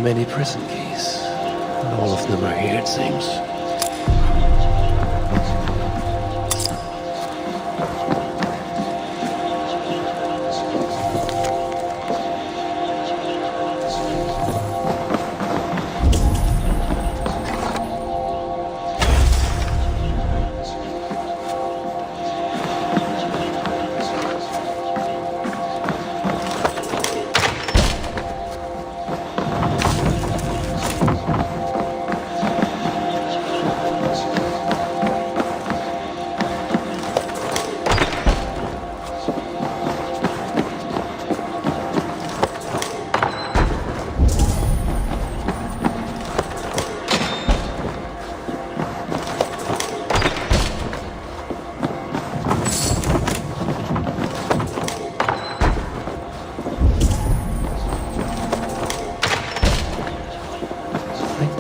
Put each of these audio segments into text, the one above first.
Many prison keys. All of them are here, it seems.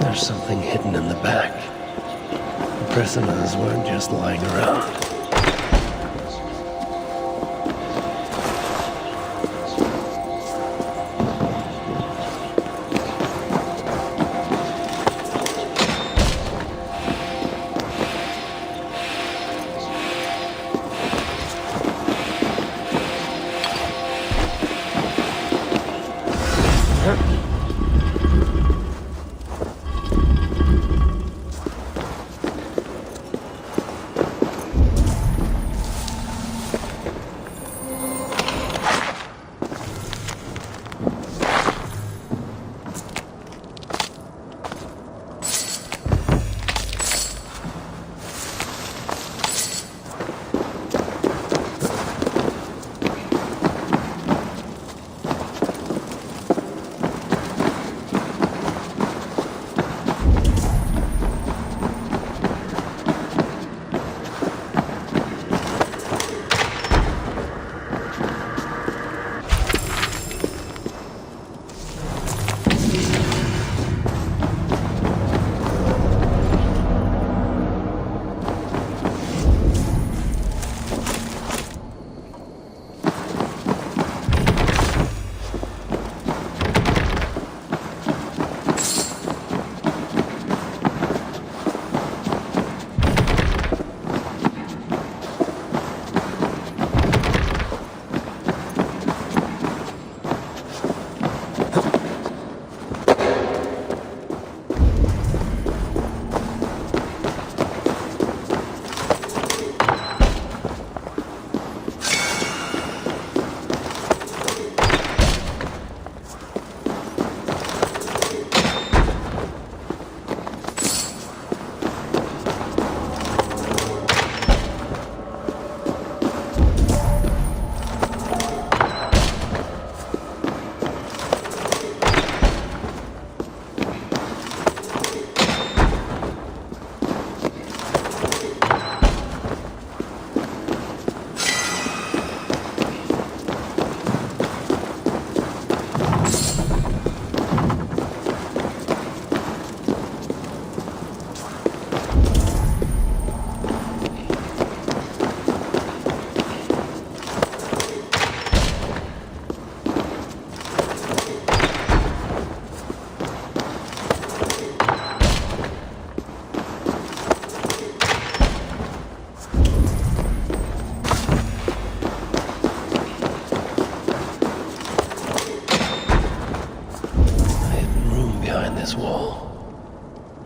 There's something hidden in the back. The prisoners weren't just lying around. this wall.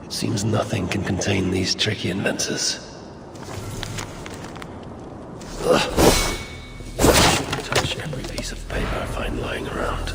It seems nothing can contain these tricky inventors. Ugh. I shouldn't touch every piece of paper I find lying around.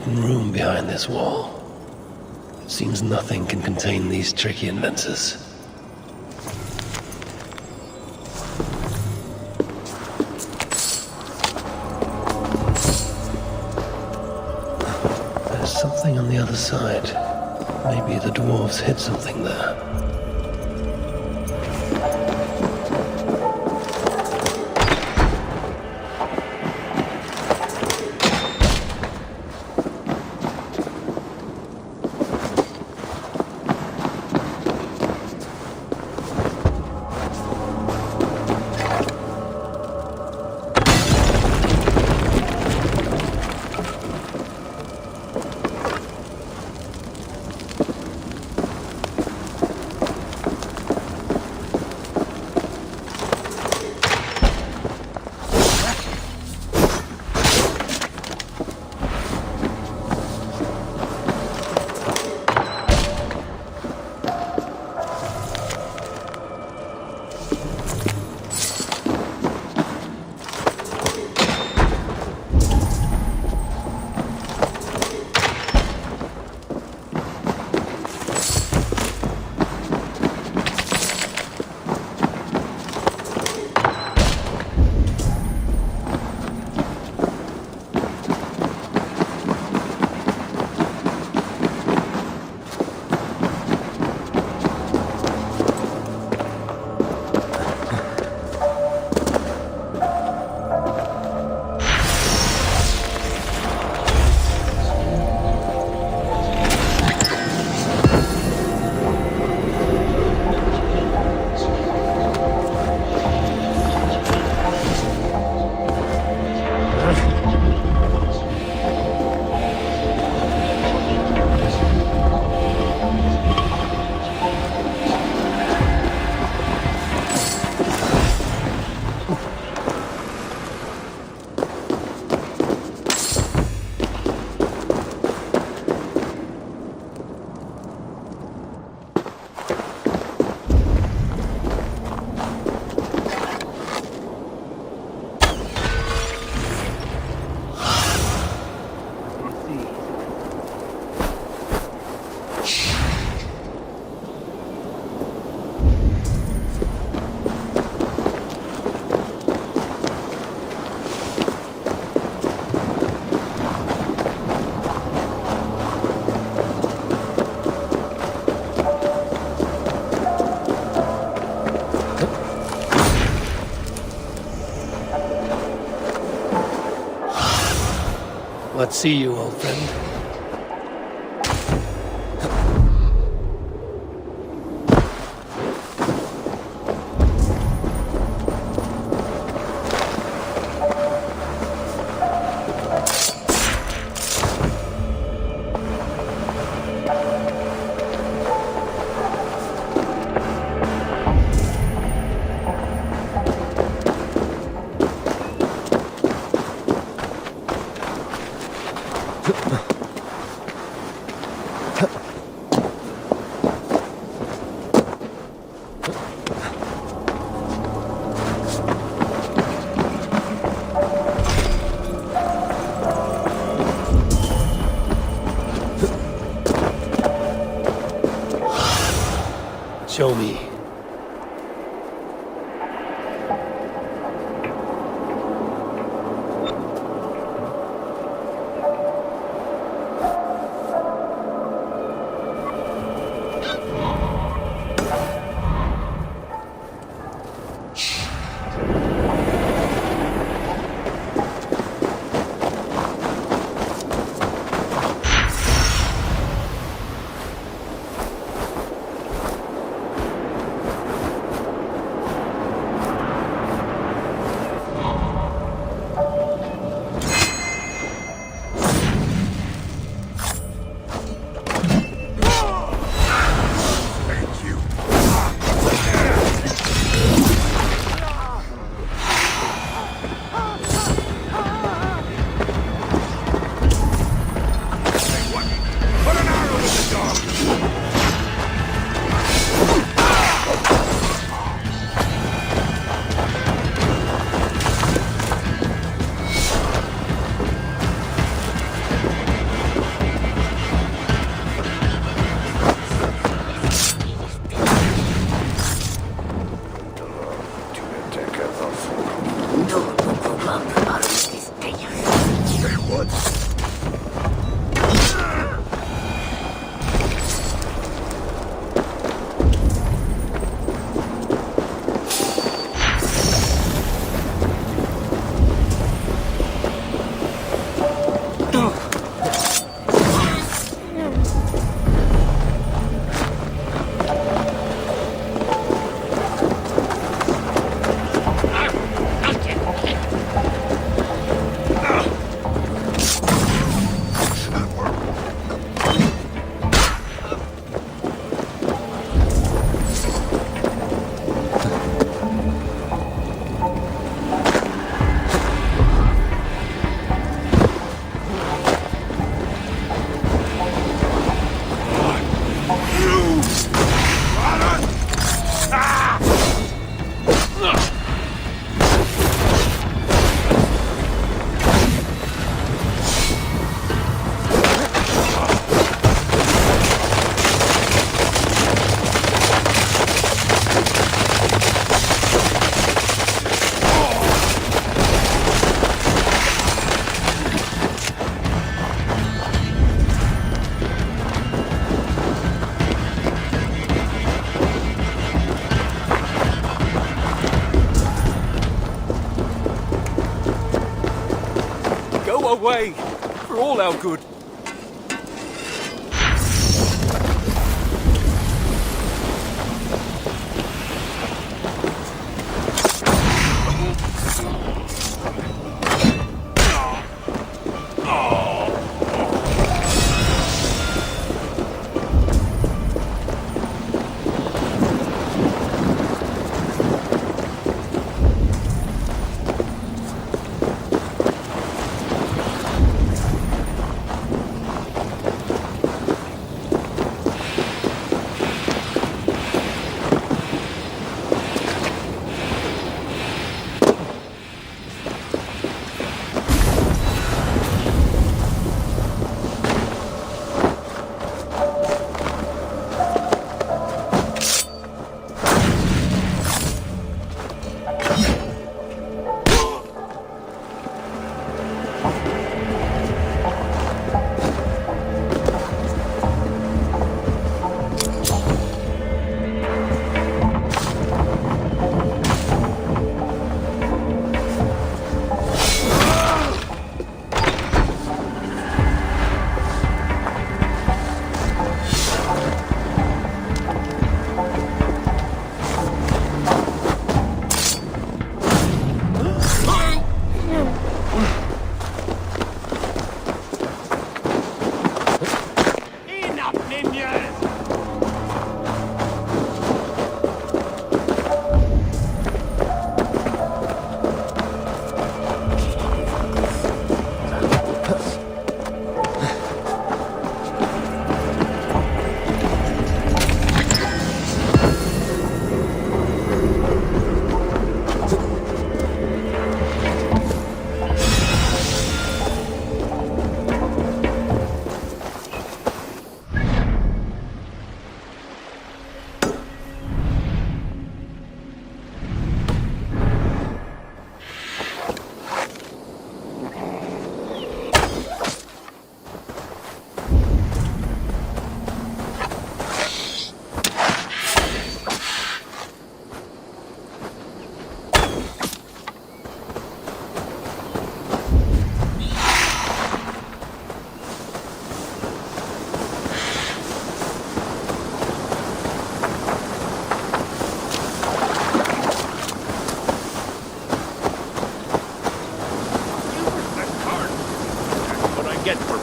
Room behind this wall. It seems nothing can contain these tricky inventors. There's something on the other side. Maybe the dwarves hid something there. Let's see you, old friend. Show me. way, for all our good.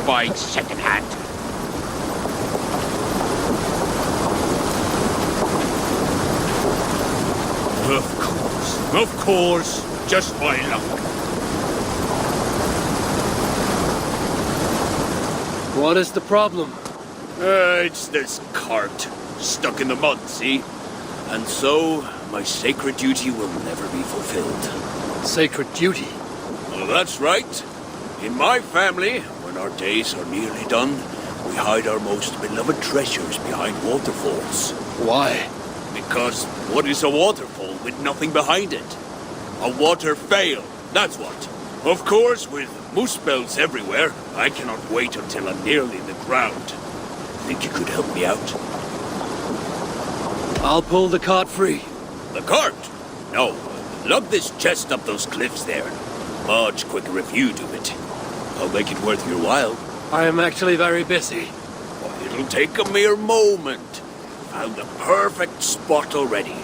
Buying second-hand. Of course, just my luck. What is the problem? It's this cart, stuck in the mud, see? And so, my sacred duty will never be fulfilled. Sacred duty? Well, that's right. In my family, when our days are nearly done, we hide our most beloved treasures behind waterfalls. Why? Because what is a waterfall with nothing behind it? A water fail, that's what. Of course, with moose bells everywhere, I cannot wait until I'm nearly in the ground. Think you could help me out? I'll pull the cart free. The cart? No. Lug this chest up those cliffs there. Much quicker if you do it. I'll make it worth your while. I am actually very busy. Well, it'll take a mere moment. Found the perfect spot already.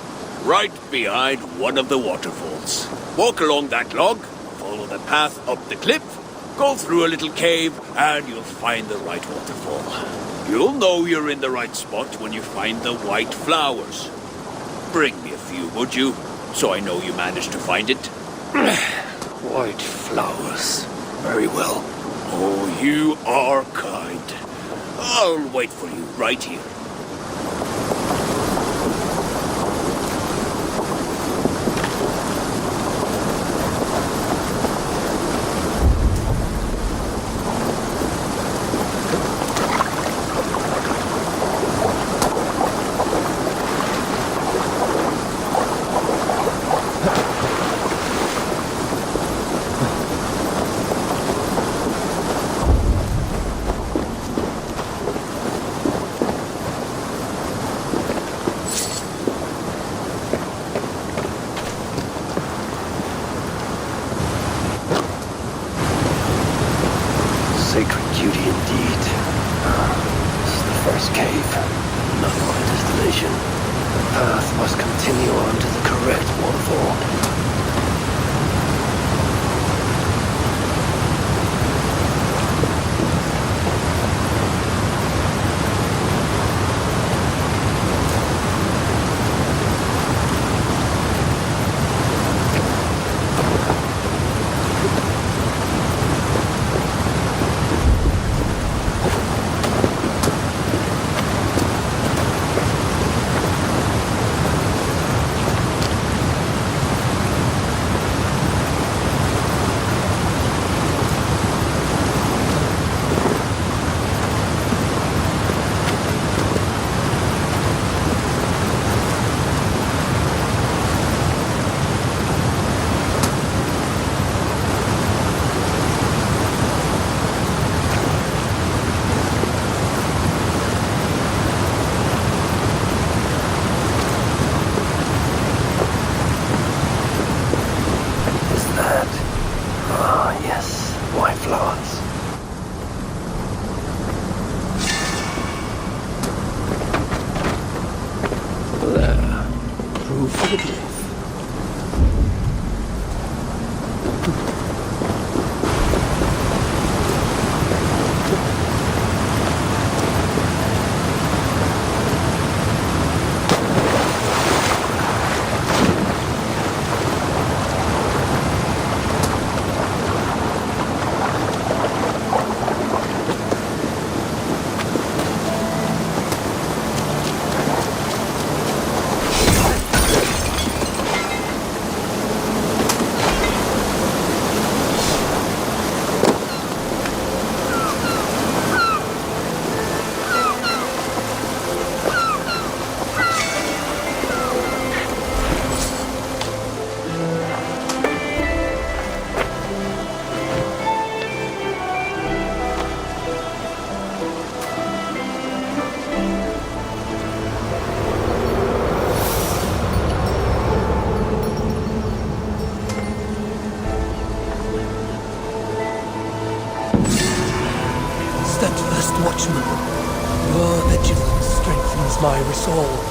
Right behind one of the waterfalls. Walk along that log, follow the path up the cliff, go through a little cave, and you'll find the right waterfall. You'll know you're in the right spot when you find the white flowers. Bring me a few, would you? So I know you managed to find it. White flowers. Very well. Oh, you are kind. I'll wait for you right here. sacred duty indeed. This is the first cave, not my destination. The path must continue on to the correct waterfall. Watchman, your vigilance strengthens my resolve.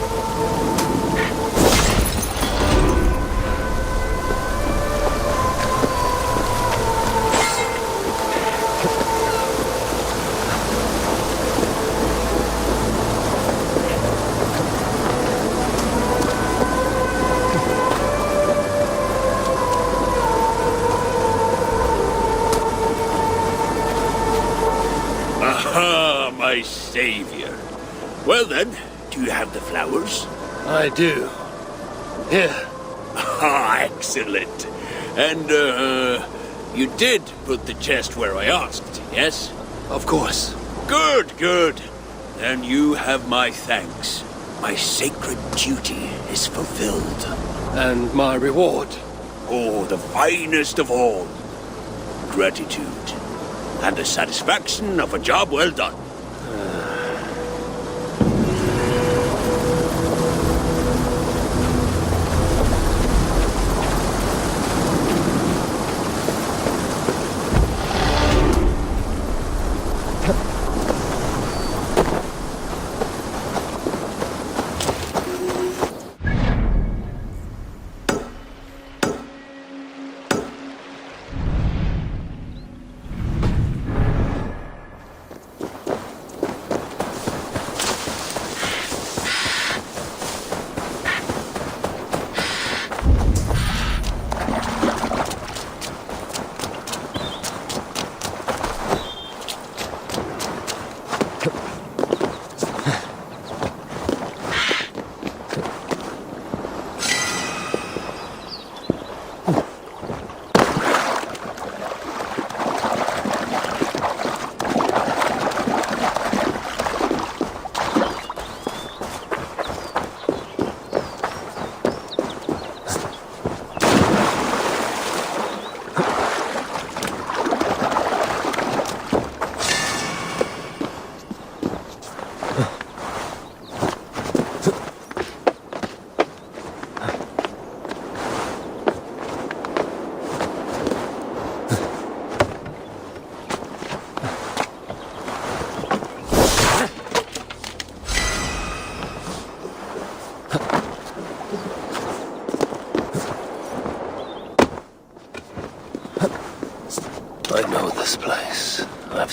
My savior. Well then, do you have the flowers? I do. Here. Ah, excellent. And, you did put the chest where I asked, yes? Of course. Good, good. Then you have my thanks. My sacred duty is fulfilled. And my reward? Oh, the finest of all. Gratitude. And the satisfaction of a job well done.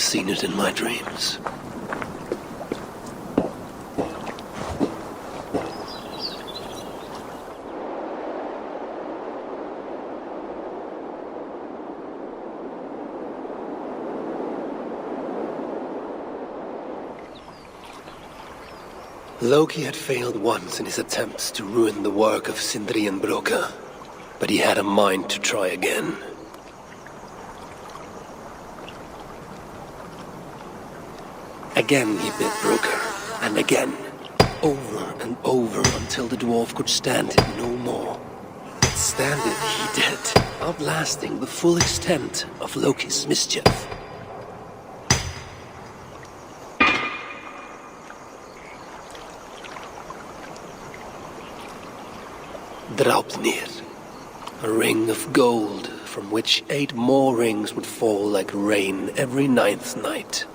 seen it in my dreams. Loki had failed once in his attempts to ruin the work of Sindri and Broka, but he had a mind to try again. Again he bit Broka, and again, over and over until the dwarf could stand it no more. Stand it he did, outlasting the full extent of Loki's mischief. Draupnir, a ring of gold from which 8 more rings would fall like rain every 9th night.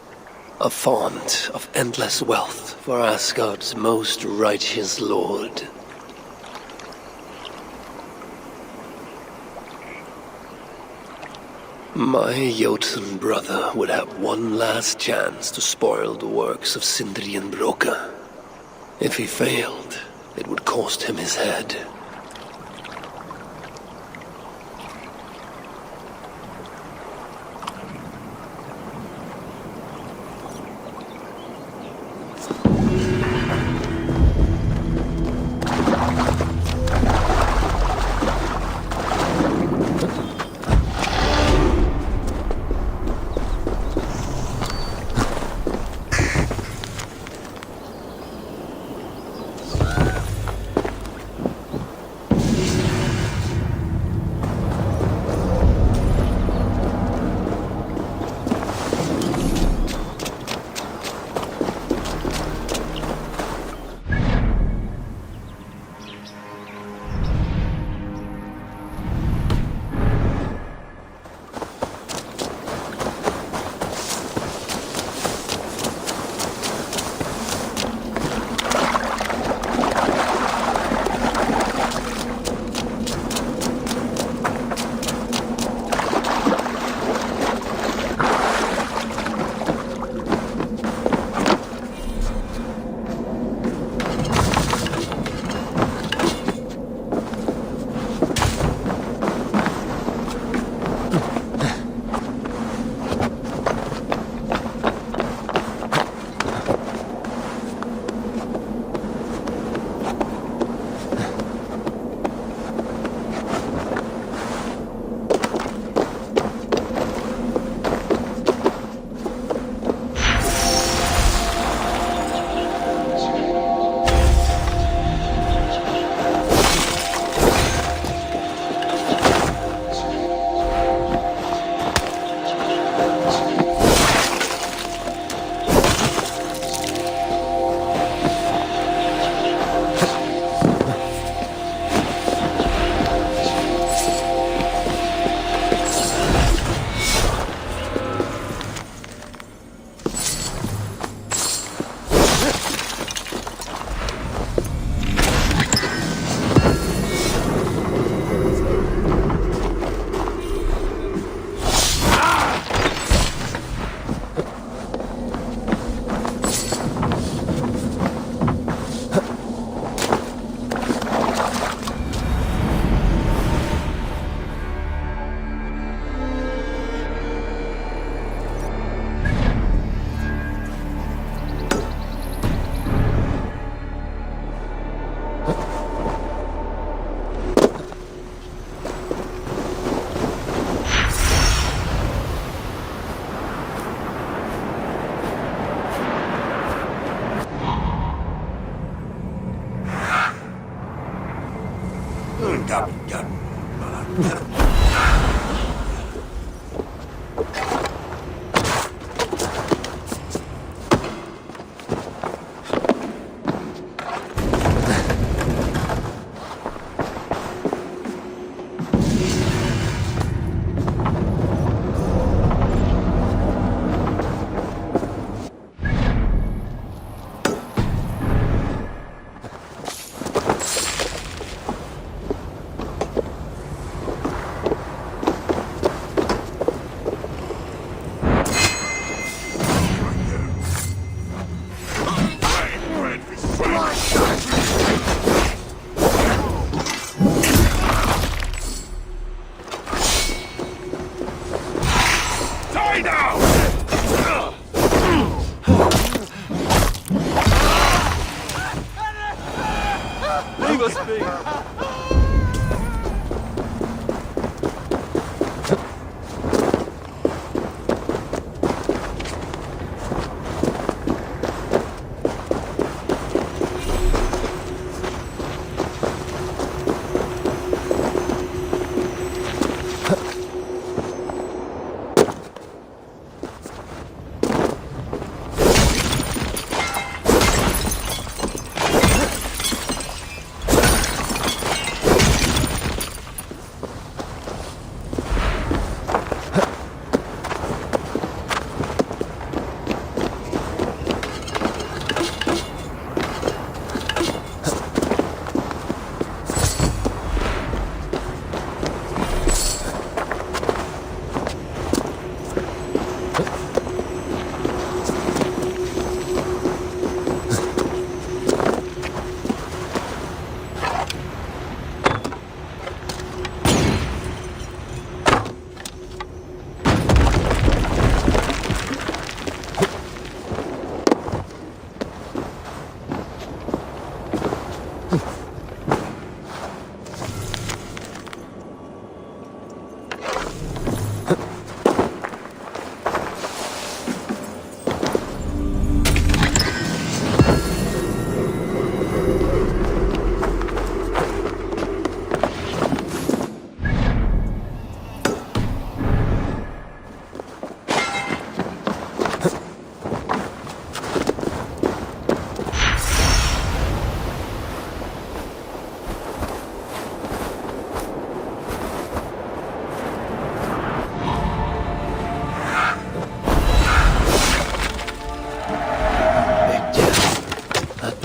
A font of endless wealth for Asgard's most righteous lord. My Jotun brother would have one last chance to spoil the works of Sindri and Broka. If he failed, it would cost him his head.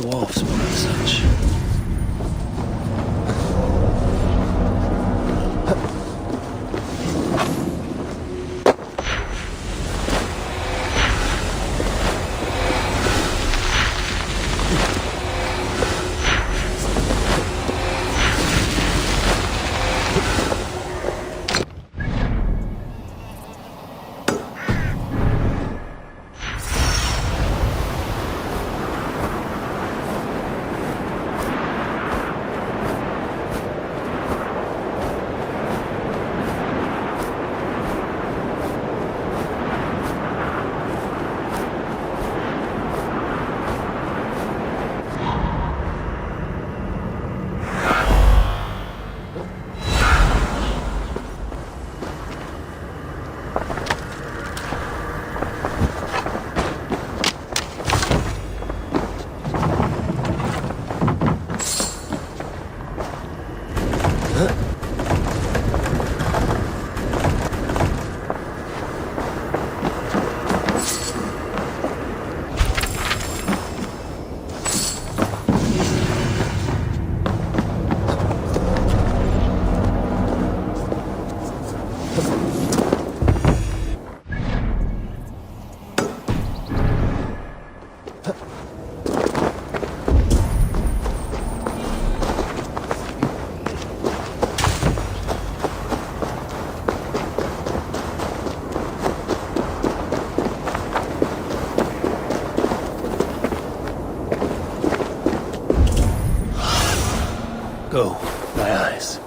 dwarfs were as such. Go, my eyes.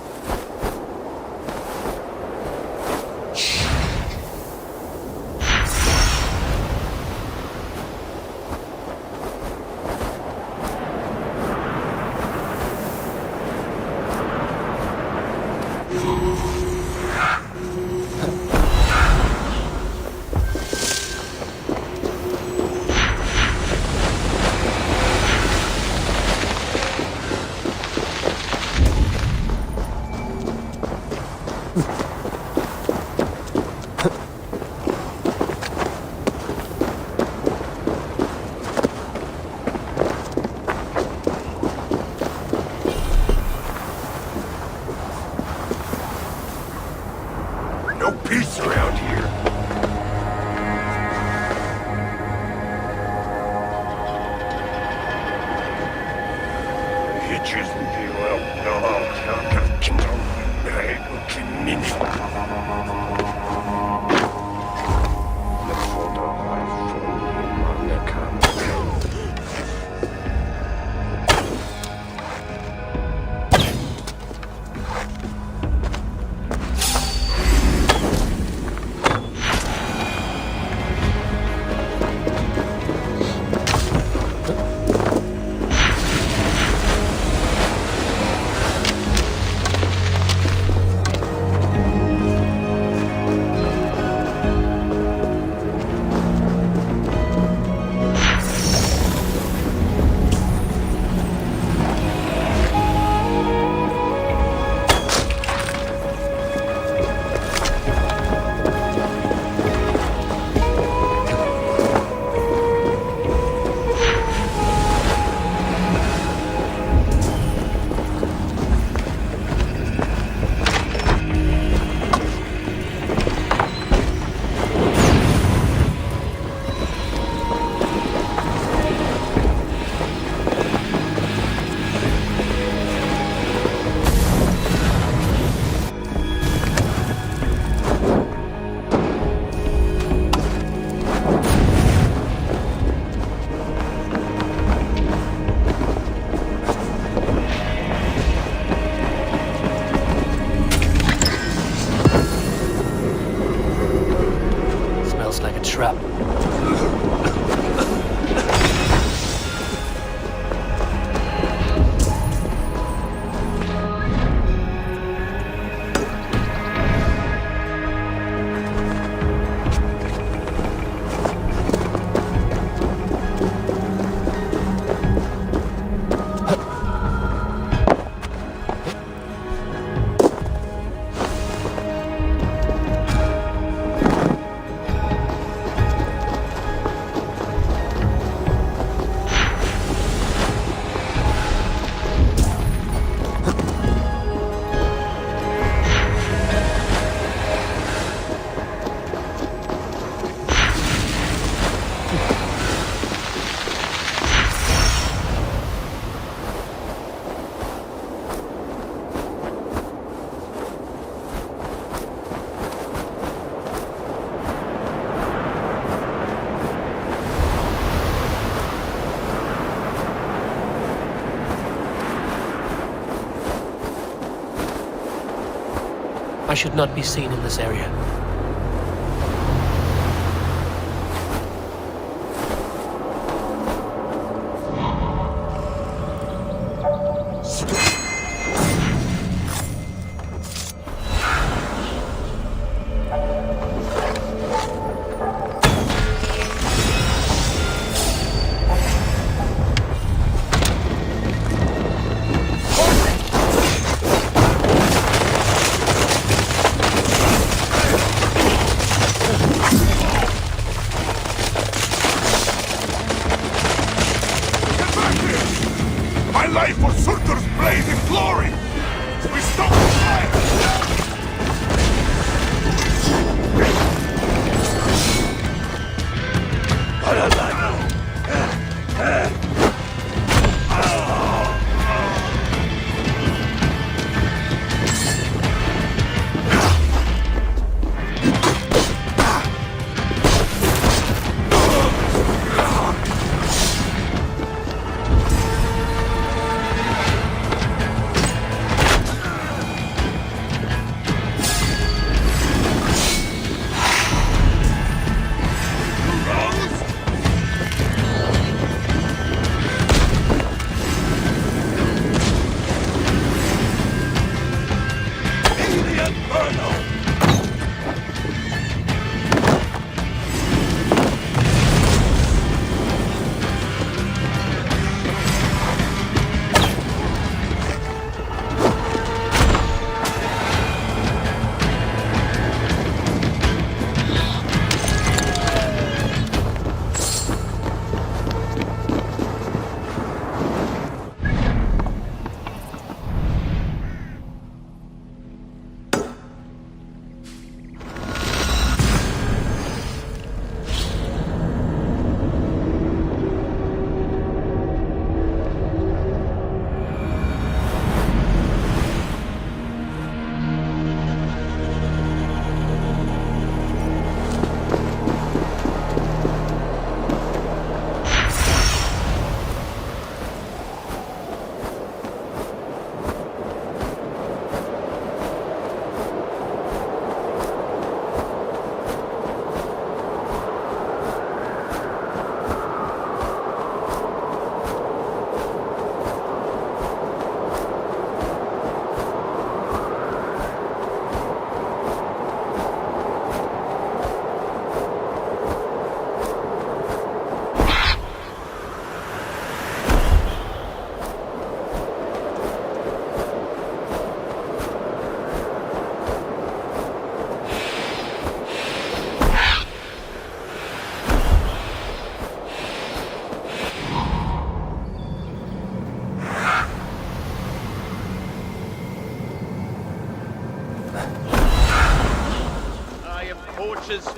No peace around here. I should not be seen in this area.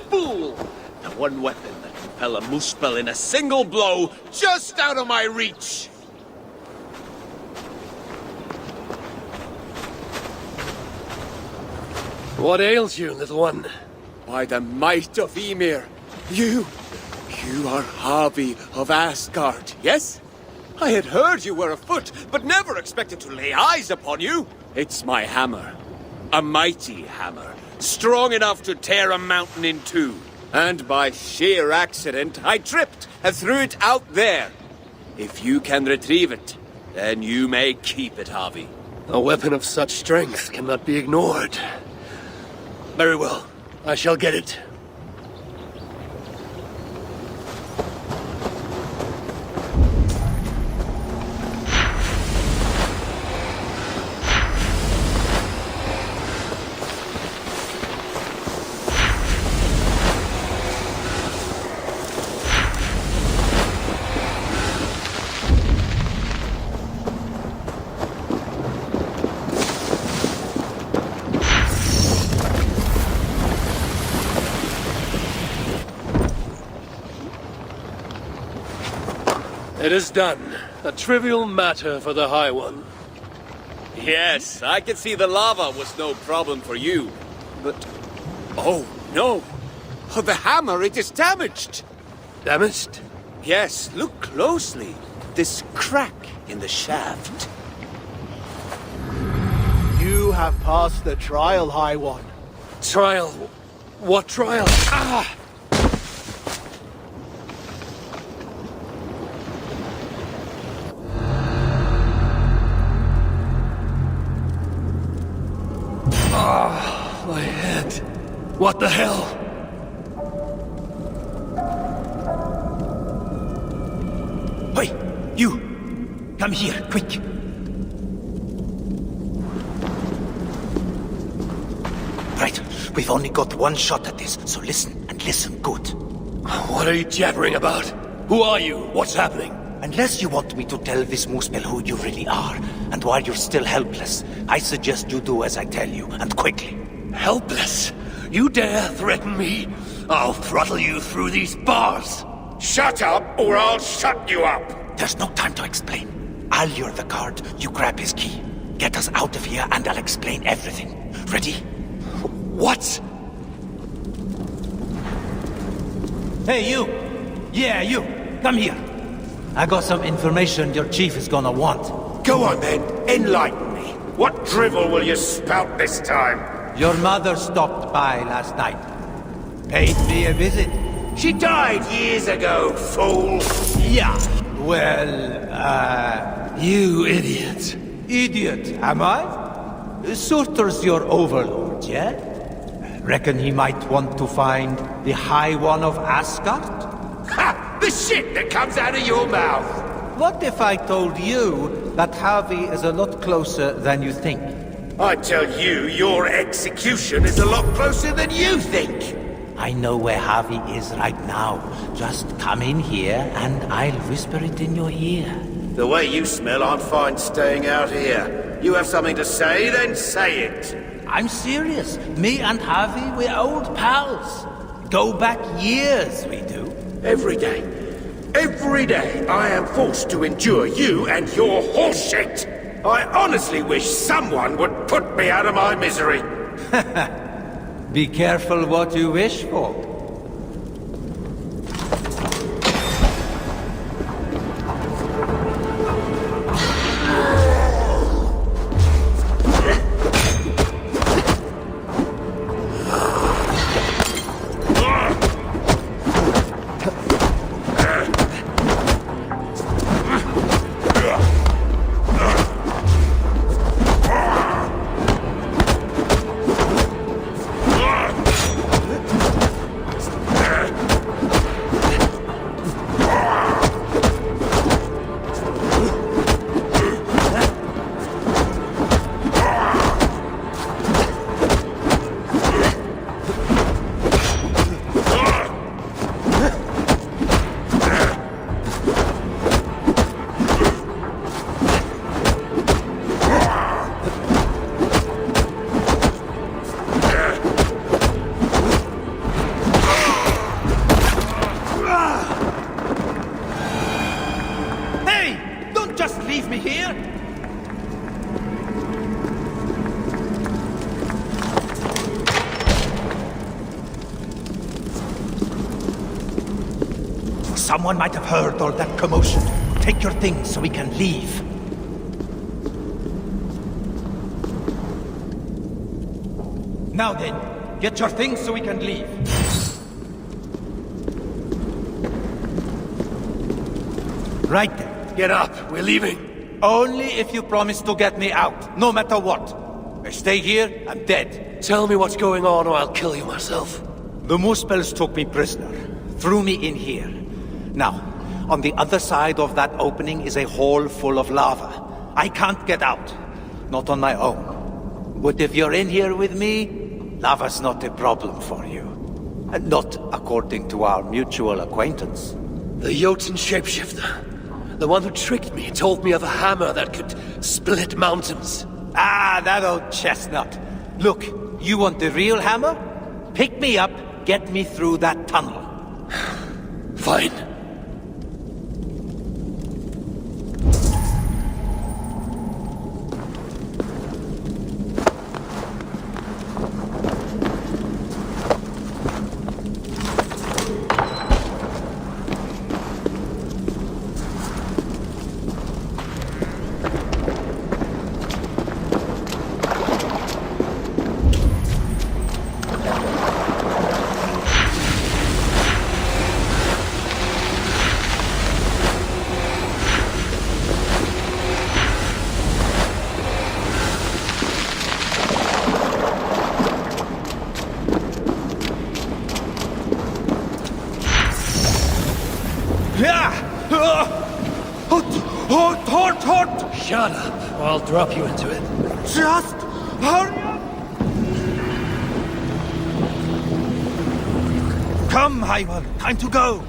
Fool! The one weapon that can fell a muspel in a single blow, just out of my reach! What ails you, little one? By the might of Ymir, you are Harvey of Asgard, yes? I had heard you were afoot, but never expected to lay eyes upon you. It's my hammer. A mighty hammer. Strong enough to tear a mountain in two. And by sheer accident, I tripped and threw it out there. If you can retrieve it, then you may keep it, Harvey. A weapon of such strength cannot be ignored. Very well. I shall get it. It is done. A trivial matter for the High One. Yes, I can see the lava was no problem for you. But... oh, no. Oh, the hammer, it is damaged. Damaged? Yes, look closely. This crack in the shaft. You have passed the trial, High One. Trial? What trial? Ah! My head. What the hell? Hey, you! Come here, quick! Right, we've only got one shot at this, so listen, and listen good. What are you jabbering about? Who are you? What's happening? Unless you want me to tell this Moospel who you really are, and why you're still helpless, I suggest you do as I tell you, and quickly. Helpless? You dare threaten me? I'll throttle you through these bars. Shut up, or I'll shut you up! There's no time to explain. I'll lure the guard, you grab his key. Get us out of here, and I'll explain everything. Ready? What? Hey, you! Yeah, you! Come here. I got some information your chief is gonna want. Go on then, enlighten me. What drivel will you spout this time? Your mother stopped by last night. Paid me a visit. She died years ago, fool! Yeah, well, You idiot. idiot, am I? Surtur's your overlord, yeah? Reckon he might want to find the High One of Asgard? Ha! The shit that comes out of your mouth! What if I told you that Harvey is a lot closer than you think? I tell you, your execution is a lot closer than you think! I know where Harvey is right now. Just come in here and I'll whisper it in your ear. The way you smell, I'm fine staying out here. You have something to say, then say it! I'm serious. Me and Harvey, we're old pals. Go back years, we do. Every day, I am forced to endure you and your horseshit! I honestly wish someone would put me out of my misery! Be careful what you wish for. Someone might have heard all that commotion. Take your things so we can leave. Now then, get your things so we can leave. Right then. Get up. We're leaving. Only if you promise to get me out, no matter what. I stay here, I'm dead. Tell me what's going on or I'll kill you myself. The Moospels took me prisoner, threw me in here. Now, on the other side of that opening is a hole full of lava. I can't get out. Not on my own. But if you're in here with me, lava's not a problem for you. Not according to our mutual acquaintance. The Jotun shapeshifter. The one who tricked me told me of a hammer that could split mountains. Ah, that old chestnut. Look, you want the real hammer? Pick me up, get me through that tunnel. Fine. Hot! Shut up, or I'll drop you into it. Just hurry up! Come, Eivor, time to go!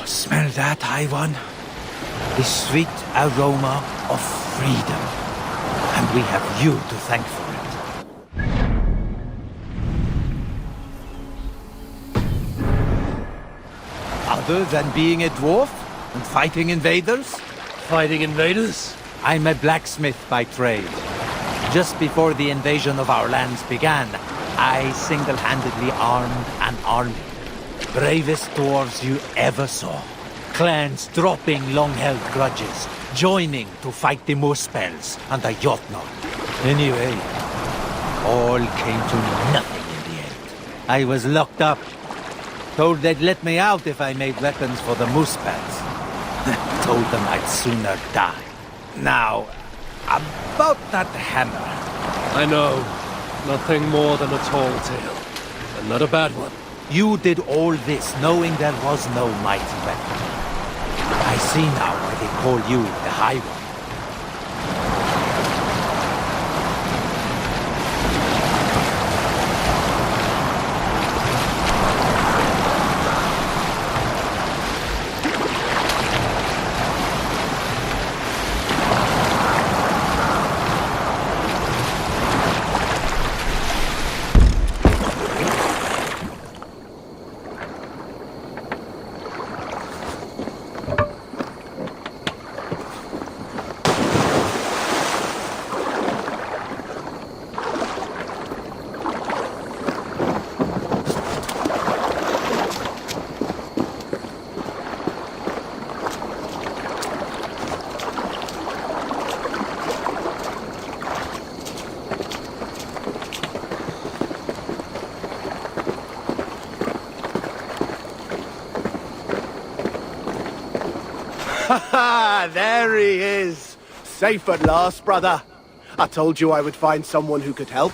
Smell that, Eivor? The sweet aroma of freedom. And we have you to thank for it. Other than being a dwarf and fighting invaders? Fighting invaders? I'm a blacksmith by trade. Just before the invasion of our lands began, I single-handedly armed an army. Bravest dwarves you ever saw. Clans dropping long-held grudges, joining to fight the Muspels and the Jotnar. Anyway, all came to nothing in the end. I was locked up. Told they'd let me out if I made weapons for the Muspels. Told them I'd sooner die. Now, about that hammer. I know. Nothing more than a tall tale. And not a bad one. You did all this knowing there was no mighty weapon. I see now why they call you the High One. Ha! There he is. Safe at last, brother. I told you I would find someone who could help.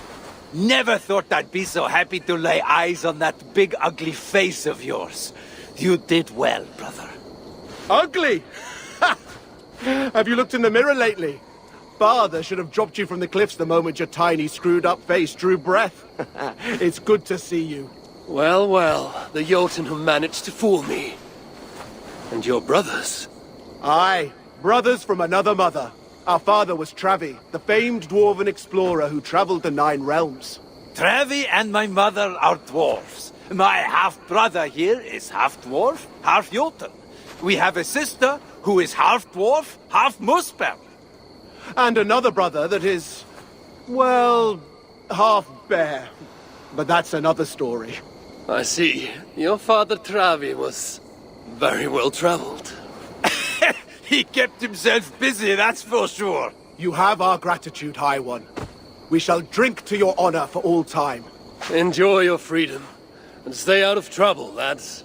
Never thought I'd be so happy to lay eyes on that big ugly face of yours. You did well, brother. Ugly? Ha! Have you looked in the mirror lately? Father should have dropped you from the cliffs the moment your tiny, screwed-up face drew breath. It's good to see you. Well, well, the Jotun who managed to fool me. And your brothers? Aye, brothers from another mother. Our father was Travi, the famed dwarven explorer who traveled the 9 realms. Travi and my mother are dwarves. My half-brother here is half-dwarf, half-Jotun. We have a sister who is half-dwarf, half-Muspel. And another brother that is, well, half-bear. But that's another story. I see. Your father Travi was very well traveled. He kept himself busy, that's for sure. You have our gratitude, High One. We shall drink to your honor for all time. Enjoy your freedom. And stay out of trouble, lads.